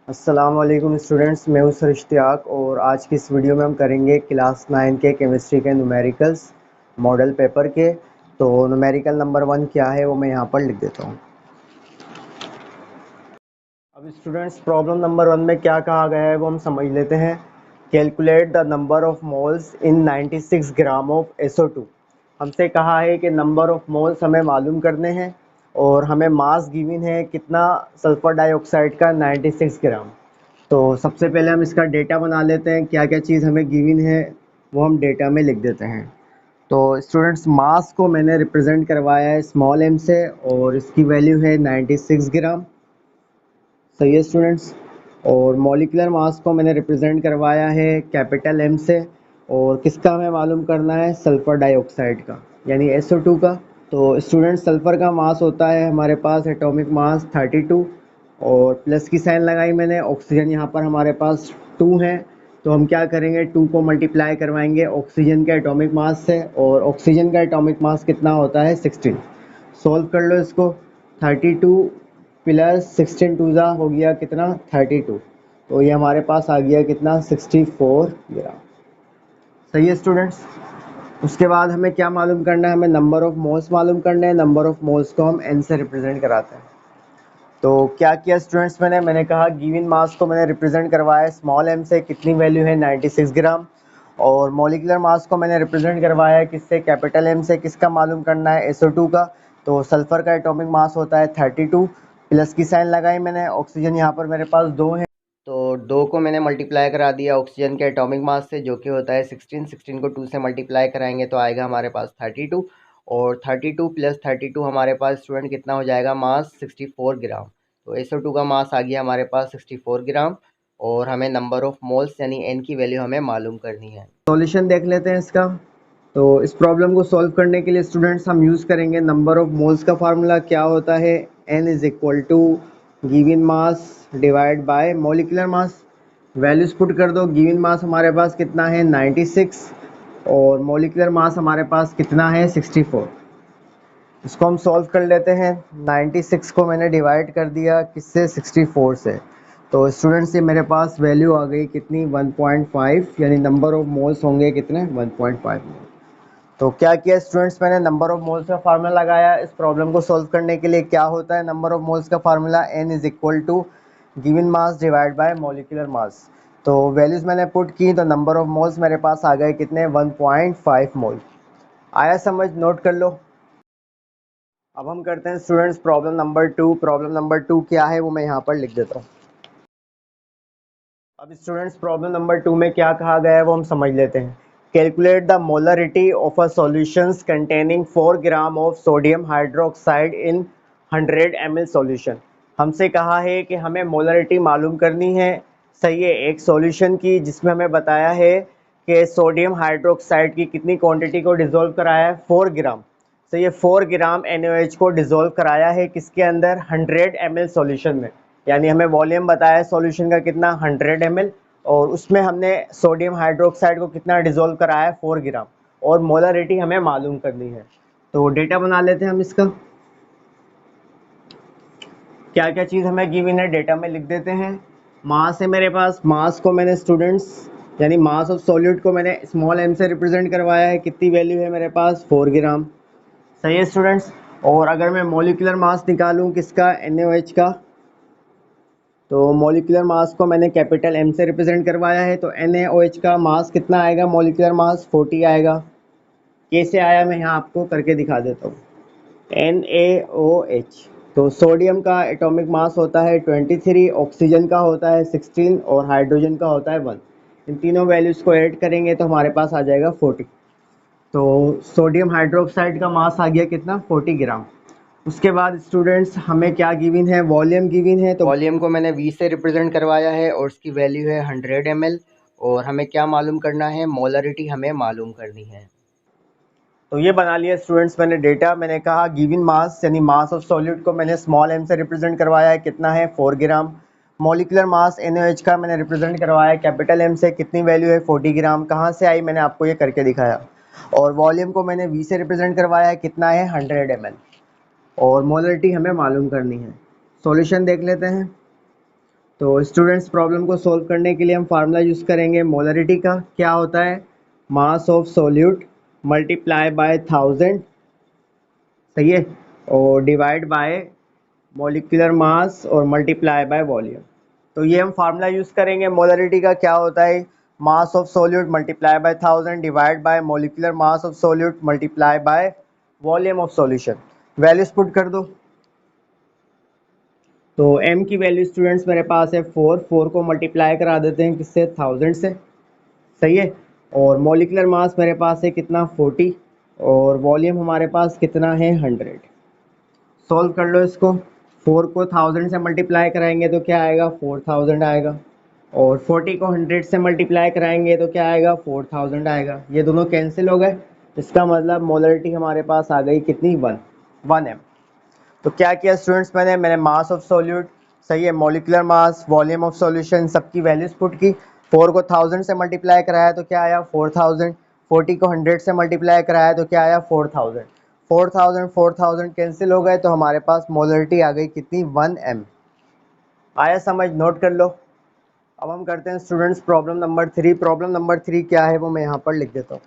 अस्सलाम वालेकुम स्टूडेंट्स, मैं हूं सर इश्तियाक और आज की इस वीडियो में हम करेंगे क्लास 9 के केमिस्ट्री के न्यूमेरिकल्स मॉडल पेपर के। तो न्यूमेरिकल नंबर 1 क्या है वो मैं यहाँ पर लिख देता हूँ। अब स्टूडेंट्स प्रॉब्लम नंबर 1 में क्या कहा गया है वो हम समझ लेते हैं। Calculate the number of moles in 96 gram of SO2। हमसे कहा है कि नंबर ऑफ मोल्स हमें मालूम करने हैं और हमें मास गिवन है कितना, सल्फर डाइऑक्साइड का 96 ग्राम। तो सबसे पहले हम इसका डेटा बना लेते हैं, क्या क्या चीज़ हमें गिवन है वो हम डेटा में लिख देते हैं। तो स्टूडेंट्स मास को मैंने रिप्रेजेंट करवाया है स्मॉल m से और इसकी वैल्यू है 96 ग्राम। सही है स्टूडेंट्स। और मॉलिक्यूलर मास को मैंने रिप्रेजेंट करवाया है कैपिटल M से और किसका हमें मालूम करना है, सल्फ़र डाइऑक्साइड का यानी SO2 का। तो स्टूडेंट्स सल्फ़र का मास होता है हमारे पास एटॉमिक मास 32 और प्लस की साइन लगाई मैंने। ऑक्सीजन यहाँ पर हमारे पास 2 है तो हम क्या करेंगे, 2 को मल्टीप्लाई करवाएंगे ऑक्सीजन के एटॉमिक मास से और ऑक्सीजन का एटॉमिक मास कितना होता है 16। सॉल्व कर लो इसको। 32 प्लस 16 टू ज़ा हो गया कितना 32, तो ये हमारे पास आ गया कितना 64 ग्राम। सही है स्टूडेंट्स। उसके बाद हमें क्या मालूम करना है, हमें नंबर ऑफ मोल्स मालूम करना है। नंबर ऑफ मोल्स को हम n से रिप्रेजेंट कराते हैं। तो क्या किया स्टूडेंट्स, मैंने कहा गिवन मास को मैंने रिप्रेजेंट करवाया स्मॉल m से, कितनी वैल्यू है 96 ग्राम। और मॉलिक्यूलर मास को मैंने रिप्रेजेंट करवाया है किससे, कैपिटल M से। किसका मालूम करना है, SO2 का। तो सल्फ़र का एटॉमिक मास होता है 32, प्लस की साइन लगाई मैंने। ऑक्सीजन यहाँ पर मेरे पास 2 है तो 2 को मैंने मल्टीप्लाई करा दिया ऑक्सीजन के एटॉमिक मास से जो कि होता है 16। 16 को 2 से मल्टीप्लाई कराएंगे तो आएगा हमारे पास 32 और 32 प्लस 32 हमारे पास स्टूडेंट कितना हो जाएगा, मास 64 ग्राम। तो SO2 का मास आ गया हमारे पास 64 ग्राम और हमें नंबर ऑफ मोल्स यानी n की वैल्यू हमें मालूम करनी है। सॉल्यूशन देख लेते हैं इसका। तो इस प्रॉब्लम को सॉल्व करने के लिए स्टूडेंट्स हम यूज़ करेंगे नंबर ऑफ मोल्स का फार्मूला। क्या होता है, n is equal to given mass divide by molecular mass. Values put कर दो। गिवन मास हमारे पास कितना है 96 और मॉलिक्यूलर मास हमारे पास कितना है 64। इसको हम सॉल्व कर लेते हैं। 96 को मैंने डिवाइड कर दिया किससे, 64 से। तो स्टूडेंट्स ये मेरे पास वैल्यू आ गई कितनी 1.5, यानी नंबर ऑफ मोल्स होंगे कितने 1.5 मोल। तो क्या किया स्टूडेंट्स, मैंने नंबर ऑफ मोल्स का फार्मूला लगाया। इस प्रॉब्लम को सॉल्व करने के लिए क्या होता है नंबर ऑफ मोल्स का formula, n is equal to given mass divide by molecular mass. तो वैल्यूज मैंने पुट की तो नंबर ऑफ मोल्स मेरे पास आ गए कितने 1.5 मोल। आया समझ, नोट कर लो। अब हम करते हैं students problem number 2। Problem number 2 क्या है वो मैं यहाँ पर लिख देता हूँ। अब स्टूडेंट्स प्रॉब्लम नंबर 2 में क्या कहा गया है वो हम समझ लेते हैं। Calculate the molarity of a solutions containing 4 gram of sodium hydroxide in 100 ml solution. हमसे कहा है कि हमें मोलरिटी मालूम करनी है। सही है, एक सॉल्यूशन की जिसमें हमें बताया है कि सोडियम हाइड्रोक्साइड की कितनी क्वांटिटी को डिसॉल्व कराया है 4 ग्राम। तो ये 4 ग्राम NaOH को डिसॉल्व कराया है किसके अंदर 100 ml सॉल्यूशन में। यानी हमें वॉल्यूम बताया सॉल्यूशन का कितना 100 ml और उसमें हमने सोडियम हाइड्रोक्साइड को कितना डिसॉल्व कराया है 4 ग्राम और मोलरिटी हमें मालूम करनी है। तो डेटा बना लेते हैं हम इसका। क्या क्या चीज़ हमें गिवन है डेटा में लिख देते हैं। मास है मेरे पास, मास को मैंने स्टूडेंट्स यानी मास ऑफ सॉल्यूट को मैंने स्मॉल m से रिप्रेजेंट करवाया है। कितनी वैल्यू है मेरे पास 4 ग्राम। सही है स्टूडेंट्स। और अगर मैं मॉलिक्यूलर मास निकालूं किसका, NaOH का, तो मॉलिक्यूलर मास को मैंने कैपिटल M से रिप्रेजेंट करवाया है। तो NaOH का मास कितना आएगा, मॉलिक्यूलर मास 40 आएगा। कैसे आया मैं यहाँ आपको करके दिखा देता हूँ। NaOH तो सोडियम का एटॉमिक मास होता है 23, ऑक्सीजन का होता है 16 और हाइड्रोजन का होता है 1। इन तीनों वैल्यूज़ को ऐड करेंगे तो हमारे पास आ जाएगा 40। तो सोडियम हाइड्रोक्साइड का मास आ गया कितना 40 ग्राम। उसके बाद स्टूडेंट्स हमें क्या गिवन है, वॉल्यूम गिवन है। तो वॉल्यूम को मैंने V से रिप्रेजेंट करवाया है और उसकी वैल्यू है 100 ml और हमें क्या मालूम करना है, मोलरिटी हमें मालूम करनी है। तो ये बना लिया स्टूडेंट्स मैंने डेटा। मैंने कहा गिवन मास यानी मास ऑफ सॉल्यूट को मैंने स्मॉल m से रिप्रेजेंट करवाया है, कितना है 4 ग्राम। मॉलिक्यूलर मास NaOH का मैंने रिप्रेजेंट करवाया है कैपिटल M से, कितनी वैल्यू है 40 ग्राम। कहाँ से आई, मैंने आपको ये करके दिखाया। और वॉल्यूम को मैंने V से रिप्रेजेंट करवाया है, कितना है 100 ml और मोलरिटी हमें मालूम करनी है। सॉल्यूशन देख लेते हैं। तो स्टूडेंट्स प्रॉब्लम को सॉल्व करने के लिए हम फार्मूला यूज़ करेंगे मोलरिटी का। क्या होता है? Mass of solute multiply by 1000, सही है, और डिवाइड बाय मॉलिक्यूलर मास और मल्टीप्लाई बाय वॉल्यूम। तो ये हम फार्मूला यूज़ करेंगे मोलरिटी का। क्या होता है? Mass of solute multiply by 1000 divide by molecular mass of solute multiply by volume of solution. Values put कर दो। तो m की वैल्यू स्टूडेंट्स मेरे पास है 4 को मल्टीप्लाई करा देते हैं किससे? 1000 से, सही है। और मॉलिक्यूलर मास मेरे पास है कितना? 40, और वॉल्यूम हमारे पास कितना है? 100। सॉल्व कर लो इसको। 4 को 1000 से मल्टीप्लाई कराएंगे तो क्या आएगा? 4000 आएगा, और 40 को 100 से मल्टीप्लाई कराएंगे तो क्या आएगा? 4000 आएगा। ये दोनों कैंसिल हो गए, इसका मतलब मोलरिटी हमारे पास आ गई कितनी? 1 m। तो क्या किया स्टूडेंट्स, मैंने मास ऑफ सोल्यूट, सही है, molecular mass, volume of solution, सबकी वैल्यूज पुट की। 4 को 1000 से मल्टीप्लाई कराया तो क्या आया? 4000। 40 को 100 से मल्टीप्लाई कराया तो क्या आया? 4000। 4000 कैंसिल हो गए, तो हमारे पास मोलरिटी आ गई कितनी? 1 m। आया समझ? नोट कर लो। अब हम करते हैं students problem number 3। Problem number 3 क्या है वो मैं यहाँ पर लिख देता हूँ।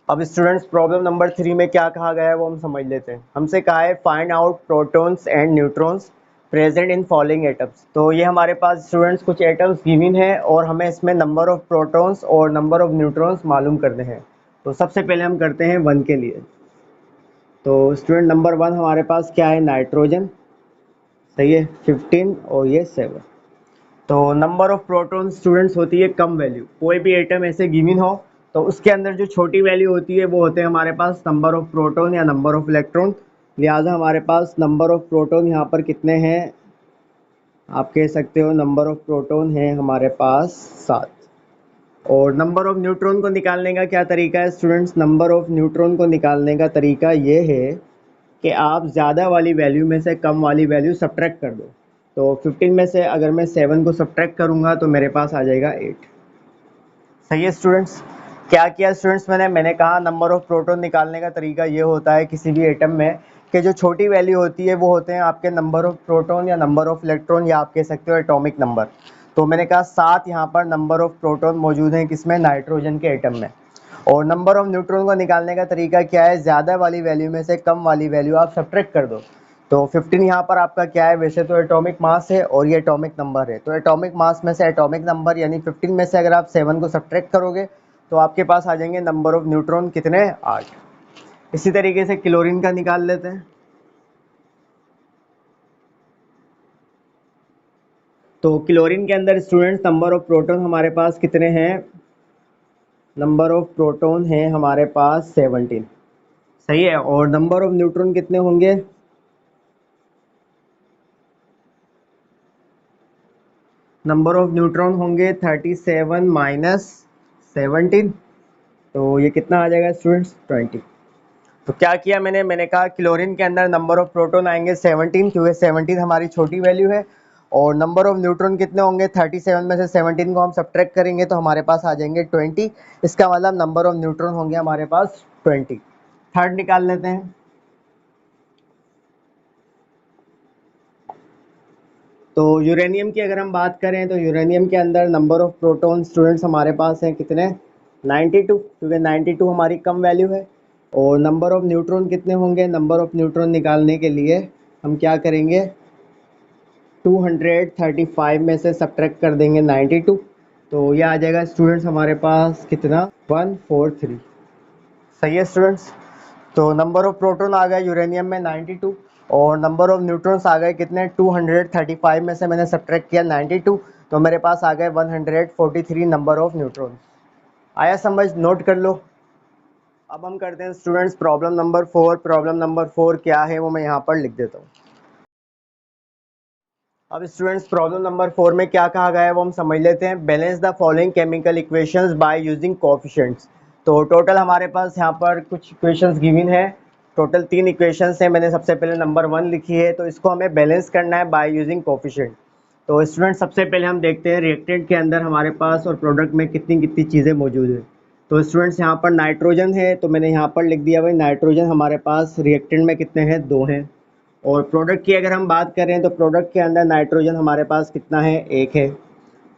अब स्टूडेंट्स प्रॉब्लम नंबर 3 में क्या कहा गया है वो हम समझ लेते हैं। हमसे कहा है find out protons and neutrons present in following atoms. तो ये हमारे पास स्टूडेंट्स कुछ एटम्स गिवन है और हमें इसमें नंबर ऑफ प्रोटॉन्स और नंबर ऑफ न्यूट्रॉन्स मालूम करने हैं। तो सबसे पहले हम करते हैं 1 के लिए। तो स्टूडेंट नंबर 1 हमारे पास क्या है? नाइट्रोजन, सही है, 15 और ये 7। तो नंबर ऑफ प्रोटॉन स्टूडेंट्स होती है कम वैल्यू। कोई भी एटम ऐसे गिवन हो तो उसके अंदर जो छोटी वैल्यू होती है वो होते हैं हमारे पास नंबर ऑफ प्रोटॉन या नंबर ऑफ इलेक्ट्रॉन। लिहाजा हमारे पास नंबर ऑफ प्रोटॉन यहाँ पर कितने हैं? आप कह सकते हो नंबर ऑफ प्रोटॉन है हमारे पास 7। और नंबर ऑफ न्यूट्रॉन को निकालने का क्या तरीका है स्टूडेंट्स? नंबर ऑफ न्यूट्रॉन को निकालने का तरीका ये है कि आप ज़्यादा वाली वैल्यू में से कम वाली वैल्यू सब्ट्रैक्ट कर दो। तो 15 में से अगर मैं 7 को सब्ट्रैक्ट करूँगा तो मेरे पास आ जाएगा 8। सही है स्टूडेंट्स। क्या किया स्टूडेंट्स, मैंने कहा नंबर ऑफ प्रोटॉन निकालने का तरीका ये होता है किसी भी एटम में कि जो छोटी वैल्यू होती है वो होते हैं आपके नंबर ऑफ प्रोटॉन या नंबर ऑफ इलेक्ट्रॉन, या आप कह सकते हो एटॉमिक नंबर। तो मैंने कहा 7 यहाँ पर नंबर ऑफ प्रोटॉन मौजूद हैं किसमें? नाइट्रोजन के एटम में। और नंबर ऑफ न्यूट्रॉन को निकालने का तरीका क्या है? ज़्यादा वाली वैल्यू में से कम वाली वैल्यू आप सब्ट्रैक्ट कर दो। तो 15 यहाँ पर आपका क्या है? वैसे तो एटॉमिक मास है और ये एटॉमिक नंबर है। तो एटॉमिक मास में से एटॉमिक नंबर यानी 15 में से अगर आप 7 को सब्ट्रैक्ट करोगे तो आपके पास आ जाएंगे नंबर ऑफ न्यूट्रॉन कितने? 8। इसी तरीके से क्लोरीन का निकाल लेते हैं। तो क्लोरीन के अंदर स्टूडेंट्स नंबर ऑफ प्रोटॉन हमारे पास कितने हैं? नंबर ऑफ प्रोटॉन है हमारे पास 17, सही है। और नंबर ऑफ न्यूट्रॉन कितने होंगे? नंबर ऑफ न्यूट्रॉन होंगे 37 माइनस 17। तो ये कितना आ जाएगा स्टूडेंट्स? 20। तो क्या किया मैंने कहा क्लोरीन के अंदर नंबर ऑफ प्रोटॉन आएंगे 17, क्योंकि 17 हमारी छोटी वैल्यू है। और नंबर ऑफ न्यूट्रॉन कितने होंगे? 37 में से 17 को हम सब्ट्रैक्ट करेंगे तो हमारे पास आ जाएंगे 20। इसका मतलब नंबर ऑफ न्यूट्रॉन होंगे हमारे पास 20। थर्ड निकाल लेते हैं। तो यूरेनियम की अगर हम बात करें तो यूरेनियम के अंदर नंबर ऑफ प्रोटॉन स्टूडेंट्स हमारे पास हैं कितने? 92, क्योंकि 92 हमारी कम वैल्यू है। और नंबर ऑफ न्यूट्रॉन कितने होंगे? नंबर ऑफ न्यूट्रॉन निकालने के लिए हम क्या करेंगे? 235 में से सब्ट्रैक्ट कर देंगे 92। तो ये आ जाएगा स्टूडेंट्स हमारे पास कितना? 143। सही है स्टूडेंट्स। तो नंबर ऑफ प्रोटॉन आ गए यूरेनियम में 92, और नंबर ऑफ न्यूट्रॉन्स आ गए कितने? 235 में से मैंने सब्ट्रैक्ट किया 92, तो मेरे पास आ गए 143 नंबर ऑफ न्यूट्रॉन्स। आया समझ? नोट कर लो। अब हम करते हैं students problem number 4। Problem number 4 क्या है वो मैं यहाँ पर लिख देता हूँ। अब स्टूडेंट्स प्रॉब्लम नंबर 4 में क्या कहा गया है वो हम समझ लेते हैं। Balance the following chemical equations by using coefficients. तो टोटल हमारे पास यहाँ पर कुछ इक्वेशंस गिवन है। टोटल 3 इक्वेशंस हैं। मैंने सबसे पहले नंबर 1 लिखी है, तो इसको हमें बैलेंस करना है बाय यूजिंग कोएफिशिएंट। तो स्टूडेंट सबसे पहले हम देखते हैं रिएक्टेंट के अंदर हमारे पास और प्रोडक्ट में कितनी कितनी चीज़ें मौजूद है। तो स्टूडेंट्स यहाँ पर नाइट्रोजन है, तो मैंने यहाँ पर लिख दिया भाई नाइट्रोजन हमारे पास रिएक्टेंट में कितने हैं? 2 हैं। और प्रोडक्ट की अगर हम बात करें तो प्रोडक्ट के अंदर नाइट्रोजन हमारे पास कितना है, 1 है।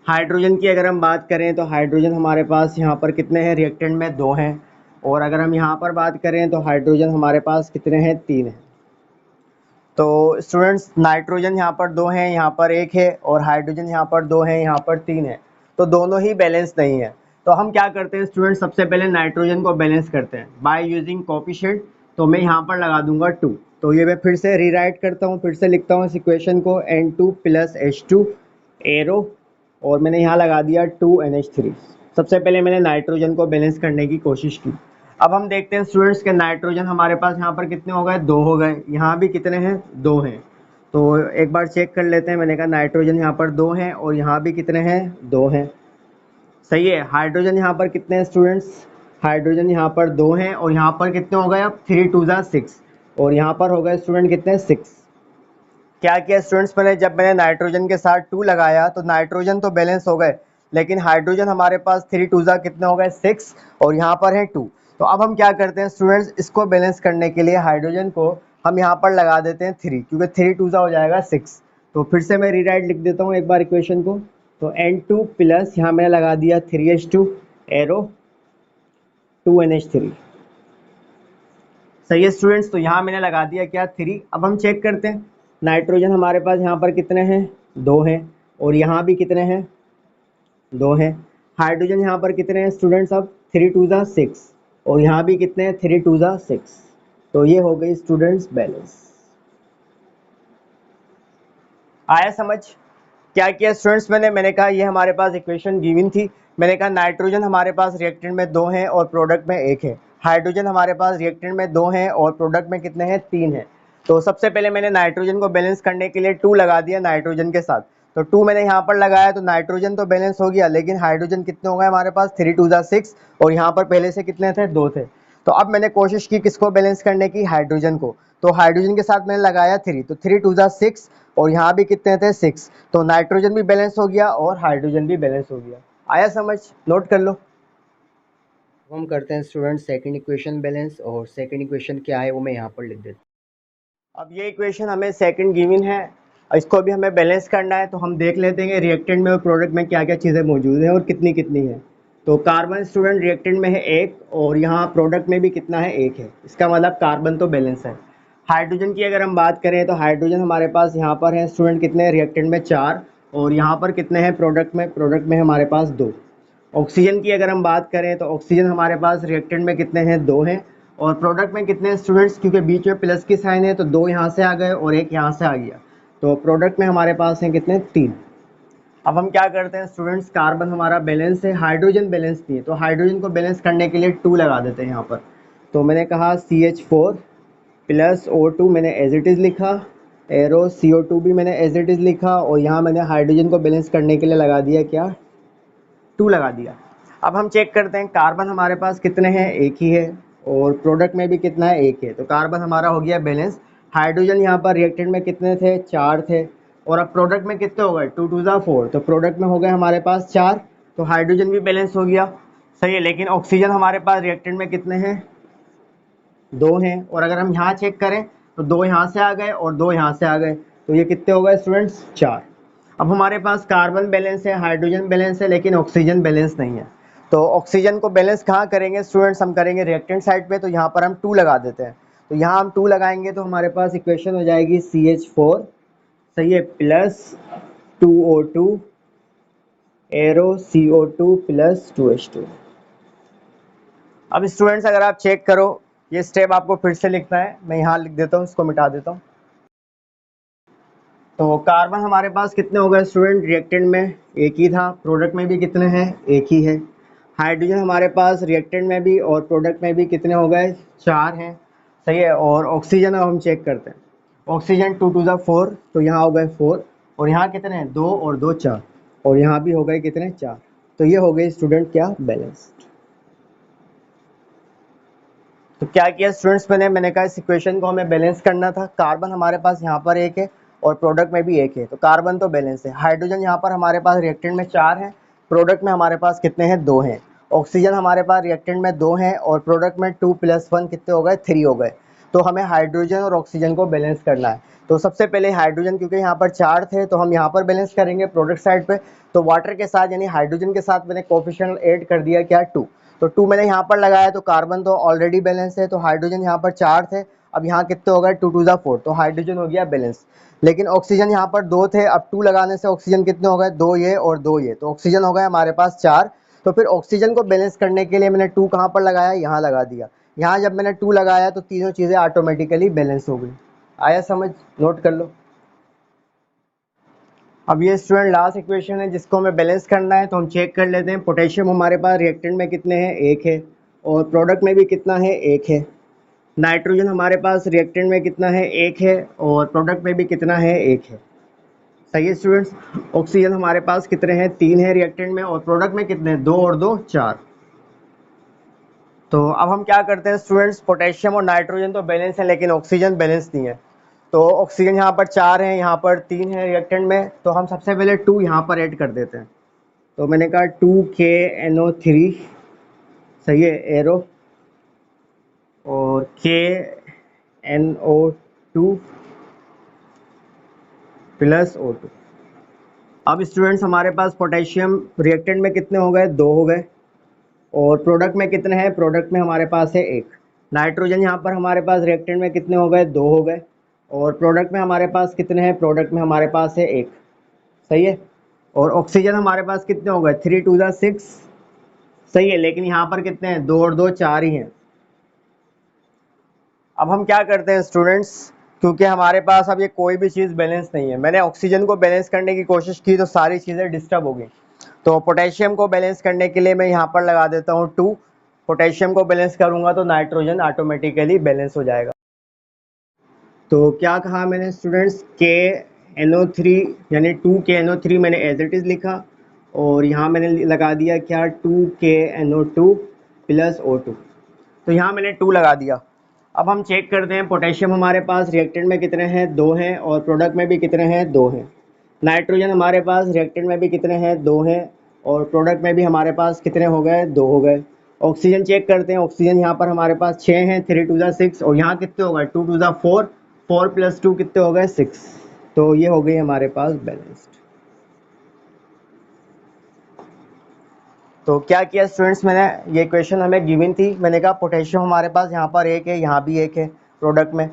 हाइड्रोजन की अगर हम बात करें तो हाइड्रोजन हमारे पास यहाँ पर कितने हैं, रिएक्टेंट में 2 हैं। और अगर हम यहाँ पर बात करें तो हाइड्रोजन हमारे पास कितने हैं, 3 हैं। तो स्टूडेंट्स नाइट्रोजन यहाँ पर 2 हैं, यहाँ पर 1 है, और हाइड्रोजन यहाँ पर 2 हैं, यहाँ पर 3 है। तो दोनों ही बैलेंस नहीं है। तो हम क्या करते हैं स्टूडेंट्स, सबसे पहले नाइट्रोजन को बैलेंस करते हैं बाय यूजिंग कोफिशिएंट। तो मैं यहाँ पर लगा दूंगा 2। तो ये मैं फिर से रीराइट करता हूँ, फिर से लिखता हूँ इस इक्वेशन को, N2 + H2 एरो, और मैंने यहाँ लगा दिया 2NH3। सबसे पहले मैंने नाइट्रोजन को बैलेंस करने की कोशिश की। अब हम देखते हैं स्टूडेंट्स के नाइट्रोजन हमारे पास यहाँ पर कितने हो गए, 2 हो गए। यहाँ भी कितने हैं, 2 हैं। तो एक बार चेक कर लेते हैं। मैंने कहा नाइट्रोजन यहाँ पर 2 हैं और यहाँ भी कितने हैं, 2 हैं। सही है। हाइड्रोजन यहाँ पर कितने हैं स्टूडेंट्स, हाइड्रोजन यहाँ पर 2 हैं और यहाँ पर कितने हो गए, अब 3 2 6, और यहाँ पर हो गए स्टूडेंट कितने, 6। क्या किया स्टूडेंट्स, जब मैंने नाइट्रोजन के साथ 2 लगाया तो नाइट्रोजन तो बैलेंस हो गए, लेकिन हाइड्रोजन हमारे पास 3 2 कितने हो गए, 6, और यहाँ पर है 2। तो अब हम क्या करते हैं स्टूडेंट्स, इसको बैलेंस करने के लिए हाइड्रोजन को हम यहाँ पर लगा देते हैं 3, क्योंकि 3 2 हो जाएगा 6। तो फिर से मैं रीराइट लिख देता हूँ एक बार इक्वेशन को। तो N2 प्लस यहाँ मैंने लगा दिया 3H2 एरो 2NH3। सही है स्टूडेंट्स। तो यहाँ मैंने लगा दिया क्या, 3। अब हम चेक करते हैं नाइट्रोजन हमारे पास यहाँ पर कितने हैं, 2 हैं, और यहाँ भी कितने हैं, 2 हैं। हाइड्रोजन यहाँ पर कितने हैं स्टूडेंट्स, अब 3 2 6, और यहाँ भी कितने हैं, 3 2 6। तो ये हो गई स्टूडेंट्स बैलेंस। आया समझ। क्या किया स्टूडेंट्स, मैंने कहा ये हमारे पास इक्वेशन गिवन थी। मैंने कहा नाइट्रोजन हमारे पास रिएक्टेंट में 2 हैं और प्रोडक्ट में 1 है। हाइड्रोजन हमारे पास रिएक्टेंट में 2 हैं और प्रोडक्ट में कितने हैं, 3 हैं। तो सबसे पहले मैंने नाइट्रोजन को बैलेंस करने के लिए 2 लगा दिया नाइट्रोजन के साथ। तो 2 मैंने यहाँ पर लगाया तो नाइट्रोजन तो बैलेंस हो गया, लेकिन हाइड्रोजन कितने हो गए हमारे पास, 3 2 6, और यहाँ पर पहले से कितने थे, 2 थे। तो अब मैंने कोशिश की किसको बैलेंस करने की, हाइड्रोजन को। तो हाइड्रोजन के साथ मैंने लगाया 3, तो 3 2 6, और यहाँ भी कितने थे, 6। तो नाइट्रोजन भी बैलेंस हो गया और हाइड्रोजन भी बैलेंस हो गया। आया समझ, नोट कर लो। हम करते हैं स्टूडेंट सेकंड इक्वेशन बैलेंस, और सेकंड इक्वेशन क्या है वो मैं यहाँ पर लिख देता हूँ। अब ये इक्वेशन हमें सेकंड गिवन है, इसको भी हमें बैलेंस करना है। तो हम देख लेते हैं रिएक्टेंट में और प्रोडक्ट में क्या क्या चीज़ें मौजूद हैं और कितनी कितनी है। तो कार्बन स्टूडेंट रिएक्टेंट में है 1, और यहाँ प्रोडक्ट में भी कितना है, 1 है। इसका मतलब कार्बन तो बैलेंस है। हाइड्रोजन की अगर हम बात करें तो हाइड्रोजन हमारे पास यहाँ पर है स्टूडेंट कितने, रिएक्टेंट में 4, और यहाँ पर कितने हैं प्रोडक्ट में हमारे पास 2। ऑक्सीजन की अगर हम बात करें तो ऑक्सीजन हमारे पास रिएक्टेंट में कितने हैं, 2 हैं, और प्रोडक्ट में कितने हैं स्टूडेंट्स, क्योंकि बीच में प्लस की साइन है तो 2 यहाँ से आ गए और 1 यहाँ से आ गया। तो प्रोडक्ट में हमारे पास हैं कितने, 3। अब हम क्या करते हैं स्टूडेंट्स, कार्बन हमारा बैलेंस है, हाइड्रोजन बैलेंस नहीं है। तो हाइड्रोजन को बैलेंस करने के लिए 2 लगा देते हैं यहाँ पर। तो मैंने कहा CH4 + O2 मैंने एज इट इज़ लिखा, एरो CO2 भी मैंने एज इट इज़ लिखा, और यहाँ मैंने हाइड्रोजन को बैलेंस करने के लिए लगा दिया क्या, 2 लगा दिया। अब हम चेक करते हैं कार्बन हमारे पास कितने हैं, 1 ही है, और प्रोडक्ट में भी कितना है, 1 है। तो कार्बन हमारा हो गया बैलेंस। हाइड्रोजन यहाँ पर रिएक्टेंट में कितने थे, 4 थे, और अब प्रोडक्ट में कितने हो गए, 2 2 4। तो प्रोडक्ट में हो गए हमारे पास 4, तो हाइड्रोजन भी बैलेंस हो गया। सही है। लेकिन ऑक्सीजन हमारे पास रिएक्टेंट में कितने हैं, 2 हैं, और अगर हम यहाँ चेक करें तो 2 यहाँ से आ गए और 2 यहाँ से आ गए। तो ये कितने हो गए स्टूडेंट्स, 4। अब हमारे पास कार्बन बैलेंस है, हाइड्रोजन बैलेंस है, लेकिन ऑक्सीजन बैलेंस नहीं है। तो ऑक्सीजन को बैलेंस कहाँ करेंगे स्टूडेंट्स, हम करेंगे रिएक्टेंट साइड पे। तो यहाँ पर हम 2 लगा देते हैं। तो यहाँ हम 2 लगाएंगे तो हमारे पास इक्वेशन हो जाएगी CH4, सही है, +2O2 एरो CO2 + 2H2। अब स्टूडेंट्स अगर आप चेक करो, ये स्टेप आपको फिर से लिखना है, मैं यहाँ लिख देता हूँ, इसको मिटा देता हूँ। तो कार्बन हमारे पास कितने हो गए स्टूडेंट, रिएक्टेंट में 1 ही था, प्रोडक्ट में भी कितने हैं, 1 ही है। हाइड्रोजन हमारे पास रिएक्टेंट में भी और प्रोडक्ट में भी कितने हो गए, 4 हैं, सही है। और ऑक्सीजन अब हम चेक करते हैं। ऑक्सीजन 2 2 4, तो यहाँ हो गए 4, और यहाँ कितने हैं, 2 और 2 4, और यहाँ भी हो गए कितने, 4। तो ये हो गई स्टूडेंट क्या, बैलेंस। तो क्या किया स्टूडेंट्स, मैंने कहा इस इक्वेशन को हमें बैलेंस करना था। कार्बन हमारे पास यहाँ पर 1 है और प्रोडक्ट में भी 1 है, तो कार्बन तो बैलेंस है। हाइड्रोजन यहाँ पर हमारे पास रिएक्टेंट में 4 है, प्रोडक्ट में हमारे पास कितने हैं, 2 हैं। ऑक्सीजन हमारे पास रिएक्टेंट में 2 हैं और प्रोडक्ट में 2 + 1 कितने हो गए, 3 हो गए। तो हमें हाइड्रोजन और ऑक्सीजन को बैलेंस करना है। तो सबसे पहले हाइड्रोजन, क्योंकि यहाँ पर 4 थे तो हम यहाँ पर बैलेंस करेंगे प्रोडक्ट साइड पे। तो वाटर के साथ यानी हाइड्रोजन के साथ मैंने कोफिशिएंट ऐड कर दिया क्या 2। तो 2 मैंने यहाँ पर लगाया, तो कार्बन तो ऑलरेडी बैलेंस है, तो हाइड्रोजन यहाँ पर 4 थे, अब यहाँ कितने हो गए 2 2 4, तो हाइड्रोजन हो गया बैलेंस। लेकिन ऑक्सीजन यहाँ पर 2 थे, अब 2 लगाने से ऑक्सीजन कितने हो गए 2 ये और 2 ये, तो ऑक्सीजन हो गए हमारे पास 4। तो फिर ऑक्सीजन को बैलेंस करने के लिए मैंने 2 कहाँ पर लगाया, यहाँ लगा दिया। यहाँ जब मैंने 2 लगाया तो तीनों चीज़ें ऑटोमेटिकली बैलेंस हो गई। आया समझ, नोट कर लो। अब ये स्टूडेंट लास्ट इक्वेशन है जिसको हमें बैलेंस करना है, तो हम चेक कर लेते हैं। पोटेशियम हमारे पास रिएक्टेंट में कितने हैं, 1 है, और प्रोडक्ट में भी कितना है, 1 है। नाइट्रोजन हमारे पास रिएक्टेंट में कितना है, 1 है, और प्रोडक्ट में भी कितना है, 1 है। सही है स्टूडेंट्स। ऑक्सीजन हमारे पास कितने हैं, 3 है रिएक्टेंट में, और प्रोडक्ट में कितने हैं, 2 और 2 4। तो अब हम क्या करते हैं स्टूडेंट्स, पोटेशियम और नाइट्रोजन तो बैलेंस है लेकिन ऑक्सीजन बैलेंस नहीं है। तो ऑक्सीजन यहाँ पर 4 है, यहाँ पर 3 है रिएक्टेंट में, तो हम सबसे पहले 2 यहाँ पर ऐड कर देते हैं। तो मैंने कहा 2KNO3, सही है, एरो, और KNO2 प्लस O2। अब स्टूडेंट्स हमारे पास पोटेशियम रिएक्टेंट में कितने हो गए, 2 हो गए, और प्रोडक्ट में कितने हैं, प्रोडक्ट में हमारे पास है 1। नाइट्रोजन यहाँ पर हमारे पास रिएक्टेंट में कितने हो गए, 2 हो गए, और प्रोडक्ट में हमारे पास कितने हैं, प्रोडक्ट में हमारे पास है 1। सही है। और ऑक्सीजन हमारे पास कितने हो गए, 3 2 6, सही है, लेकिन यहाँ पर कितने हैं, 2 और 2 4 ही हैं। अब हम क्या करते हैं स्टूडेंट्स, क्योंकि हमारे पास अब ये कोई भी चीज़ बैलेंस नहीं है, मैंने ऑक्सीजन को बैलेंस करने की कोशिश की तो सारी चीज़ें डिस्टर्ब हो गई। तो पोटेशियम को बैलेंस करने के लिए मैं यहाँ पर लगा देता हूँ 2। पोटेशियम को बैलेंस करूँगा तो नाइट्रोजन ऑटोमेटिकली बैलेंस हो जाएगा। तो क्या कहा मैंने स्टूडेंट्स, KNO3 यानी 2KNO3 मैंने एज इट इज़ लिखा, और यहाँ मैंने लगा दिया क्या, 2KNO2 प्लस O2। तो यहाँ मैंने 2 लगा दिया। अब हम चेक करते हैं, पोटेशियम हमारे पास रिएक्टेंट में कितने हैं, 2 हैं, और प्रोडक्ट में भी कितने हैं, 2 हैं। नाइट्रोजन हमारे पास रिएक्टेंट में भी कितने हैं, 2 हैं, और प्रोडक्ट में भी हमारे पास कितने हो गए, 2 हो गए। ऑक्सीजन चेक करते हैं, ऑक्सीजन यहाँ पर हमारे पास 6 हैं, 3 2 6, और यहाँ कितने हो गए, 2 2 4, 4 प्लस 2 कितने हो गए, 6। तो ये हो गई हमारे पास बैलेंस्ड। तो क्या किया स्टूडेंट्स, मैंने ये क्वेश्चन हमें गिवन थी, मैंने कहा पोटेशियम हमारे पास यहाँ पर 1 है, यहाँ भी 1 है प्रोडक्ट में,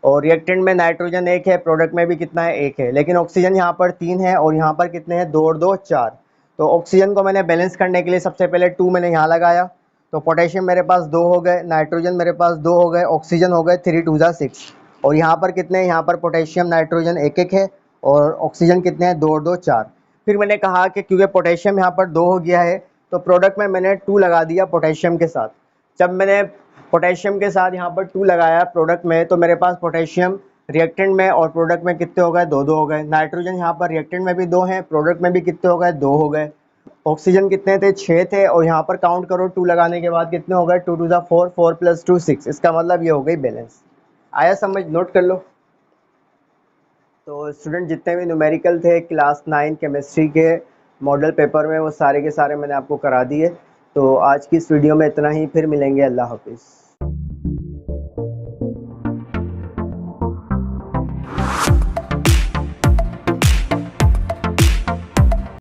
और रिएक्टेंट में नाइट्रोजन 1 है, प्रोडक्ट में भी कितना है, 1 है, लेकिन ऑक्सीजन यहाँ पर 3 है, और यहाँ पर कितने हैं, 2 और 2 4। तो ऑक्सीजन को मैंने बैलेंस करने के लिए सबसे पहले 2 मैंने यहाँ लगाया, तो पोटेशियम मेरे पास 2 हो गए, नाइट्रोजन मेरे पास 2 हो गए, ऑक्सीजन हो गए 3 2 6, और यहाँ पर कितने हैं, यहाँ पर पोटेशियम नाइट्रोजन 1 1 है, और ऑक्सीजन कितने हैं, 2 और 2 4। फिर मैंने कहा कि क्योंकि पोटेशियम यहाँ पर 2 हो गया है, तो प्रोडक्ट में मैंने 2 लगा दिया पोटेशियम के साथ। जब मैंने पोटेशियम के साथ यहाँ पर 2 लगाया प्रोडक्ट में, तो मेरे पास पोटेशियम रिएक्टेंट में और प्रोडक्ट में कितने हो गए, 2 2 हो गए। नाइट्रोजन यहाँ पर रिएक्टेंट में भी 2 हैं, प्रोडक्ट में भी कितने हो गए, 2 हो गए। ऑक्सीजन कितने थे, 6 थे, और यहाँ पर काउंट करो 2 लगाने के बाद कितने हो गए, 2 2 4, 4 प्लस 2 6। इसका मतलब ये हो गई बैलेंस। आया समझ, नोट कर लो। तो स्टूडेंट जितने भी न्यूमेरिकल थे क्लास 9 केमिस्ट्री के मॉडल पेपर में, वो सारे के सारे मैंने आपको करा दिए। तो आज की इस वीडियो में इतना ही, फिर मिलेंगे, अल्लाह हाफिज़।